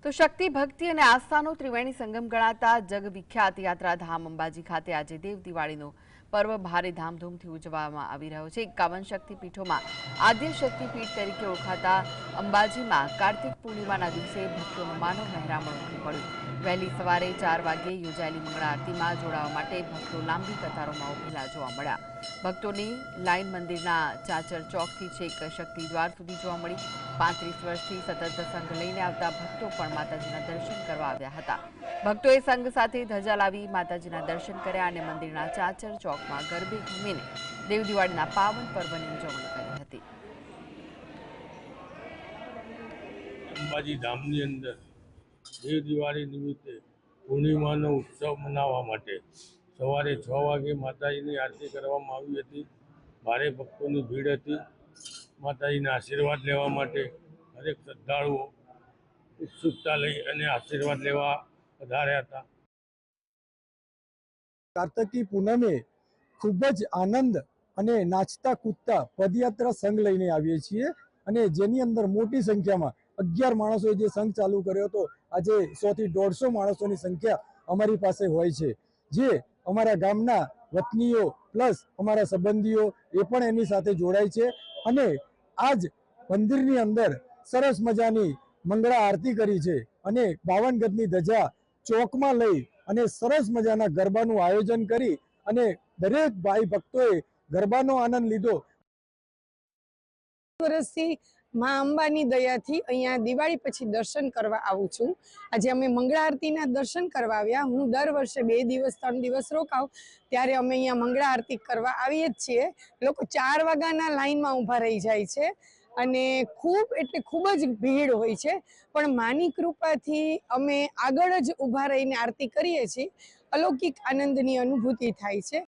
તો શક્તિ ભક્તિ અને આસ્થાનો ત્રિવેણી સંગમ ગણાતા જગવિખ્યાત યાત્રાધામ અંબાજી ખાતે આજે દેવ દિવાળીનો પર્વ ભારે ધામધૂમથી ઉજવવામાં આવી રહ્યો છે। 51 શક્તિપીઠોમાં આદ્ય શક્તિપીઠ તરીકે ઓળખાતા અંબાજીમાં કાર્તિક પૂર્ણિમાના દિવસે ભક્તોનું માનવ મહેરામણ ઉમટી પડ્યું। વહેલી સવારે 4 વાગ્યે યોજાયેલી મંગળા આરતીમાં જોડાવા માટે ભક્તો લાંબી કતારોમાં ઉભેલા જોવા મળ્યા। ભક્તોની લાઇન મંદિરના ચાચર ચોકથી છેક શક્તિ દ્વાર સુધી જોવા મળી। 35 વર્ષથી સતત સંઘ લઈને આવતા ભક્તો પણ માતાજીના દર્શન કરવા આવ્યા હતા। ભક્તોએ સંઘ સાથે ધજા લાવી માતાજીના દર્શન કર્યા અને મંદિરના ચાચર ચોકમાં ગરબે ઘૂમીને દેવ દિવાળીના પાવન પર્વની ઉજવણી કરી હતી। અંબાજી ધામની અંદર દેવ દિવાળી નિમિત્તે પૂર્ણિમાનો ઉત્સવ મનાવવા માટે સવારે 6 વાગે માતાજીની આરતી કરવામાં આવી હતી। ભારે ભક્તોની ભીડ હતી। માતાજીના આશીર્વાદ લેવા માટે દરેક શ્રદ્ધાળુઓ ઉત્સુકતા લઈ અને આશીર્વાદ લેવા પધાર્યા હતા। કાર્તિકી પૂનમે ખૂબ જ આનંદ અને નાચતા કૂદતા પદયાત્રા સંઘ લઈને આવીએ છીએ અને જેની અંદર મોટી સંખ્યામાં 11 માણસોએ જે સંઘ ચાલુ કર્યો હતો, આજે 100 થી 150 માણસોની સંખ્યા અમારી પાસે હોય છે, જે અમારા ગામના વતનીઓ પ્લસ અમારા સંબંધીઓ એ પણ એની સાથે જોડાય છે અને આજ મંદિરની અંદર સરસ મજાની મંગળા આરતી કરી છે અને 52 ગજની ધજા ચોકમાં લઈ અને સરસ મજાના ગરબાનું આયોજન કરી અને દરેક ભાઈ ભક્તોએ ગરબાનો આનંદ લીધો। વર્ષથી માં અંબાની દયાથી અહીંયા દિવાળી પછી દર્શન કરવા આવું છું। આજે અમે મંગળા આરતીના દર્શન કરવા આવ્યા। હું દર વર્ષે 2 દિવસ 3 દિવસ રોકાઉં ત્યારે અમે અહીંયા મંગળા આરતી કરવા આવીએ જ છીએ। લોકો 4 વાગ્યાના લાઈનમાં ઊભા રહી જાય છે અને ખૂબ એટલે ખૂબ જ ભીડ હોય છે, પણ માની કૃપાથી અમે આગળ જ ઊભા રહીને આરતી કરીએ છીએ। અલૌકિક આનંદની અનુભૂતિ થાય છે।